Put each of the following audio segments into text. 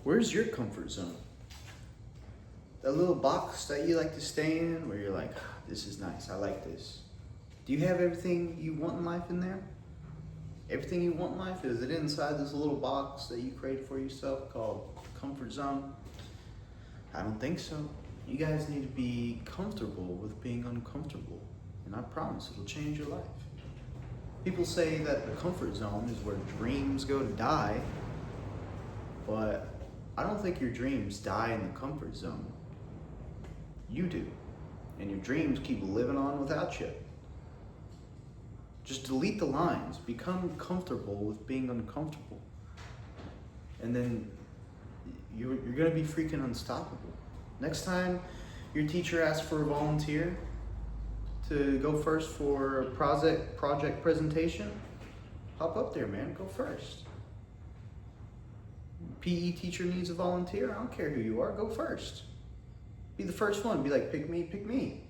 Where's your comfort zone? That little box that you like to stay in where you're like, this is nice, I like this. Do you have everything you want in life in there? Everything you want in life, is it inside this little box that you created for yourself called comfort zone? I don't think so. You guys need to be comfortable with being uncomfortable, and I promise it'll change your life. People say that the comfort zone is where dreams go to die, but I don't think your dreams die in the comfort zone. You do, and your dreams keep living on without you. Just delete the lines, become comfortable with being uncomfortable, and then you're gonna be freaking unstoppable. Next time your teacher asks for a volunteer to go first for a project presentation, hop up there, man, go first. PE teacher needs a volunteer, I don't care who you are, go first. Be the first one, be like, pick me, pick me.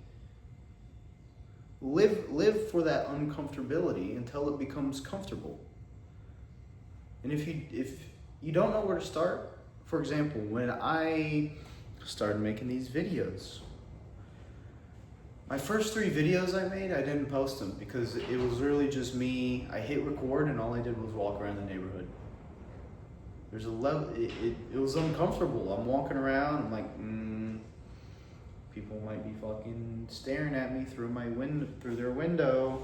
Live for that uncomfortability until it becomes comfortable. And if you don't know where to start, for example, when I started making these videos, my first 3 videos I made, I didn't post them because it was really just me. I hit record and all I did was walk around the neighborhood. There's a level, it was uncomfortable. I'm walking around, I'm like, people might be fucking staring at me through their window.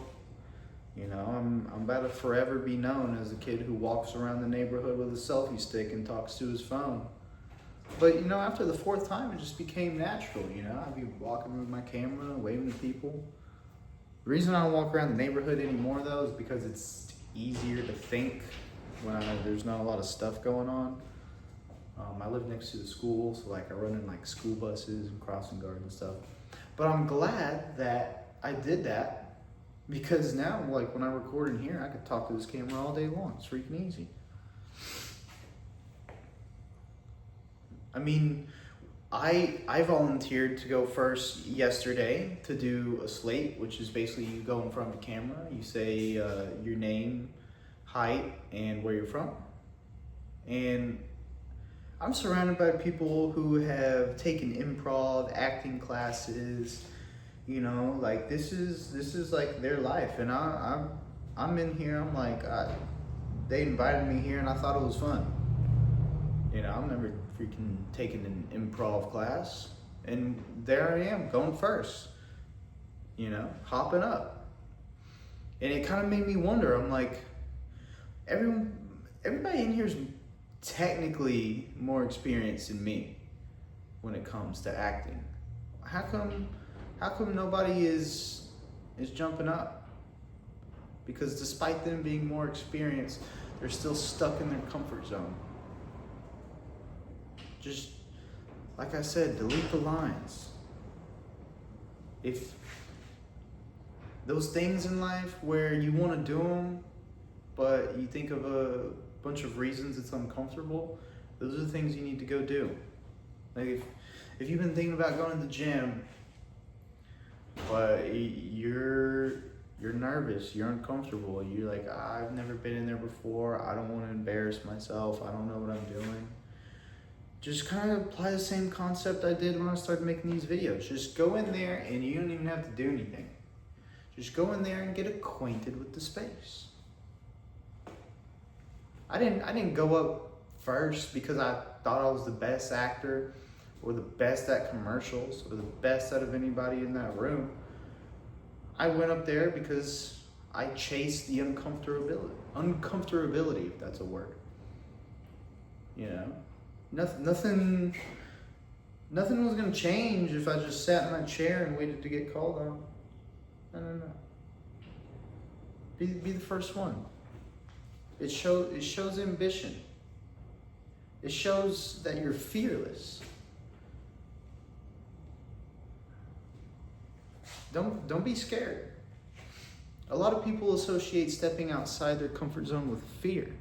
You know, I'm about to forever be known as a kid who walks around the neighborhood with a selfie stick and talks to his phone. But you know, after the 4th time, it just became natural. You know, I'd be walking with my camera, waving to people. The reason I don't walk around the neighborhood anymore, though, is because it's easier to think when there's not a lot of stuff going on. I live next to the school, so like I run in like school buses and crossing guards and stuff. But I'm glad that I did that, because now, like, when I record in here, I could talk to this camera all day long. It's freaking easy. I mean, I volunteered to go first yesterday to do a slate, which is basically you go in front of the camera, you say your name, height, and where you're from. And I'm surrounded by people who have taken improv, acting classes, you know, like this is like their life. And I'm in here, I'm like, they invited me here and I thought it was fun. You know, I've never freaking taken an improv class, and there I am, going first, you know, hopping up. And it kind of made me wonder, I'm like, everybody in here is technically more experienced than me when it comes to acting. How come nobody is jumping up? Because despite them being more experienced, they're still stuck in their comfort zone. Just, like I said, delete the lines. If those things in life where you want to do them, but you think of a bunch of reasons it's uncomfortable, those are the things you need to go do. Like if you've been thinking about going to the gym, but you're nervous, you're uncomfortable, you're like, I've never been in there before, I don't want to embarrass myself, I don't know what I'm doing. Just kind of apply the same concept I did when I started making these videos. Just go in there and you don't even have to do anything. Just go in there and get acquainted with the space. I didn't go up first because I thought I was the best actor or the best at commercials or the best out of anybody in that room. I went up there because I chased the uncomfortability, if that's a word. You know? Nothing was gonna change if I just sat in my chair and waited to get called on. No. Be the first one. It shows ambition. It shows that you're fearless. Don't be scared. A lot of people associate stepping outside their comfort zone with fear,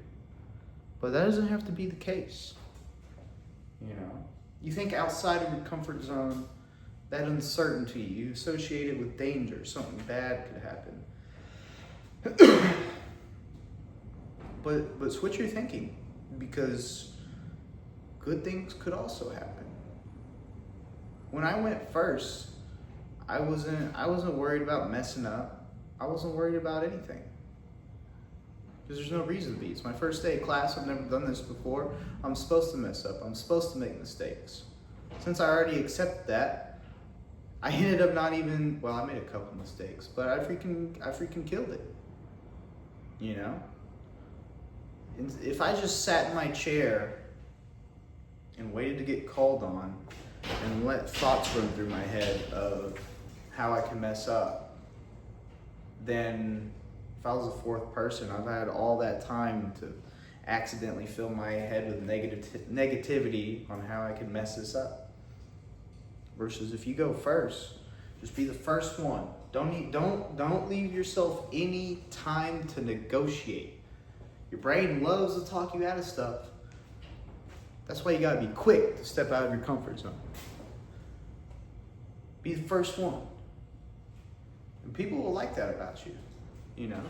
but that doesn't have to be the case. You know, you think outside of your comfort zone, that uncertainty, you associate it with danger, something bad could happen. But switch your thinking, because good things could also happen. When I went first, I wasn't worried about messing up. I wasn't worried about anything. Because there's no reason to be. It's my first day of class. I've never done this before. I'm supposed to mess up. I'm supposed to make mistakes. Since I already accepted that, I ended up not even, well, I made a couple mistakes, but I freaking killed it. You know? If I just sat in my chair and waited to get called on and let thoughts run through my head of how I can mess up, then if I was a fourth person, I've had all that time to accidentally fill my head with negativity on how I can mess this up. Versus if you go first, just be the first one. Don't leave yourself any time to negotiate. Your brain loves to talk you out of stuff. That's why you gotta be quick to step out of your comfort zone. Be the first one. And people will like that about you, you know?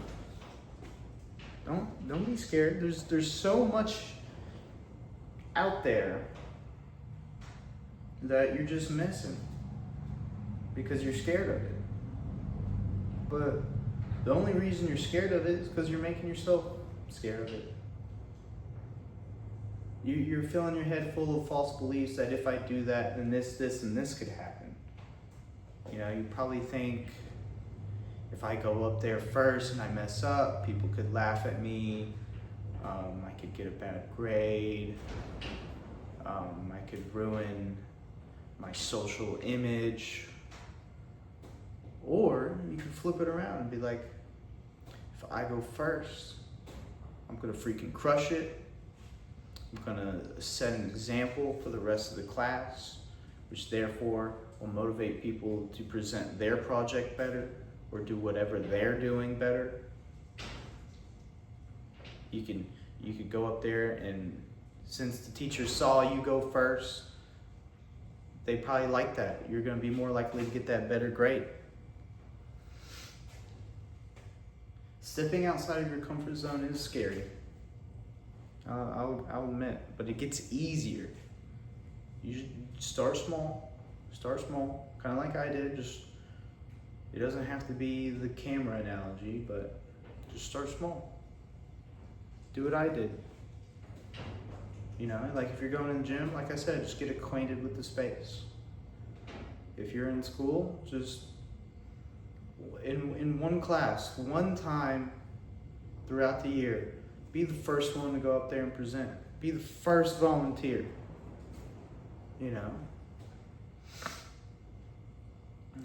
Don't be scared. There's so much out there that you're just missing because you're scared of it. But the only reason you're scared of it is because you're making yourself scared of it. You're filling your head full of false beliefs that if I do that, then this, and this could happen. You know, you probably think if I go up there first and I mess up, people could laugh at me. I could get a bad grade. I could ruin my social image. Or you could flip it around and be like, if I go first, I'm gonna freaking crush it. I'm gonna set an example for the rest of the class, which therefore will motivate people to present their project better or do whatever they're doing better. You could go up there, and since the teacher saw you go first, they probably like that. You're gonna be more likely to get that better grade. Stepping outside of your comfort zone is scary. I'll admit, but it gets easier. You should start small, kind of like I did. Just, it doesn't have to be the camera analogy, but just start small. Do what I did. You know, like if you're going to the gym, like I said, just get acquainted with the space. If you're in school, just in one class, one time throughout the year, be the first one to go up there and present. Be the first volunteer. You know?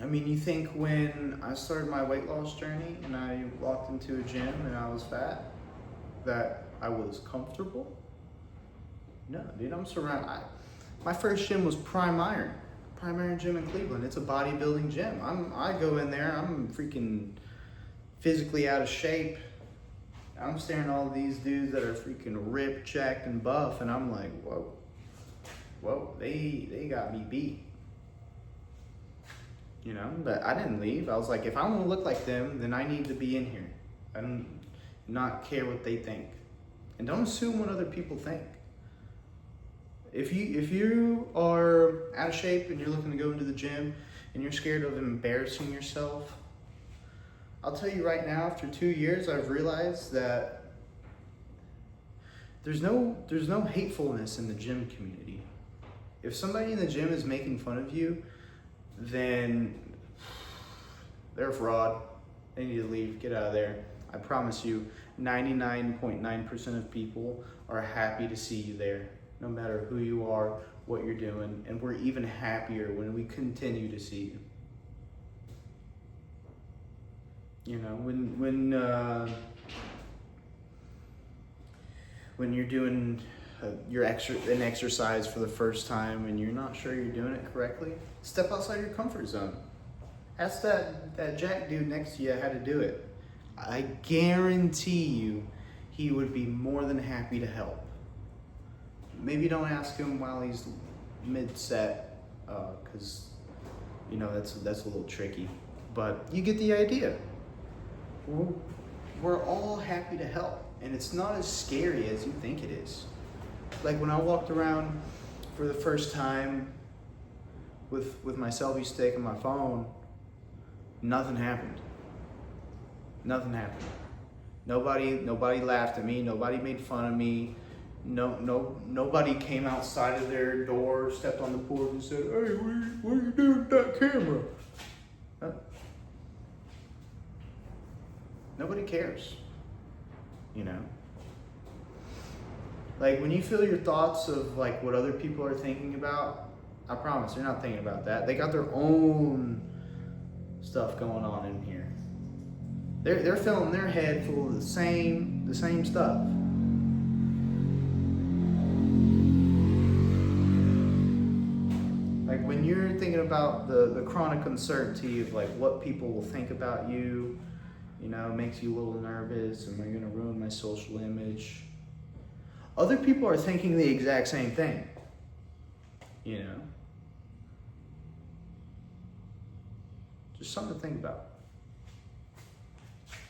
I mean, you think when I started my weight loss journey and I walked into a gym and I was fat, that I was comfortable? No, dude, I'm surrounded. My first gym was Prime Iron Gym in Cleveland. It's a bodybuilding gym. I go in there, I'm freaking physically out of shape. I'm staring at all these dudes that are freaking ripped, jacked, and buff, and I'm like, whoa, they got me beat. You know, but I didn't leave. I was like, if I want to look like them, then I need to be in here. I don't not care what they think. And don't assume what other people think. If you are out of shape and you're looking to go into the gym and you're scared of embarrassing yourself, I'll tell you right now, after 2 years, I've realized that there's no hatefulness in the gym community. If somebody in the gym is making fun of you, then they're a fraud. They need to leave, get out of there. I promise you, 99.9% of people are happy to see you there, no matter who you are, what you're doing, and we're even happier when we continue to see you. You know, when you're doing an exercise for the first time and you're not sure you're doing it correctly, step outside your comfort zone. Ask that Jack dude next to you how to do it. I guarantee you he would be more than happy to help. Maybe don't ask him while he's mid-set, because you know that's a little tricky. But you get the idea. We're all happy to help, and it's not as scary as you think it is. Like when I walked around for the first time with my selfie stick and my phone, nothing happened. Nothing happened. Nobody laughed at me. Nobody made fun of me. Nobody came outside of their door, stepped on the porch, and said, "Hey, what are you doing with that camera?" Nobody cares. You know. Like when you feel your thoughts of like what other people are thinking about, I promise they're not thinking about that. They got their own stuff going on in here. They're filling their head full of the same stuff. Like when you're thinking about the chronic uncertainty of like what people will think about you, you know, it makes you a little nervous. Am I going to ruin my social image? Other people are thinking the exact same thing, you know. Just something to think about.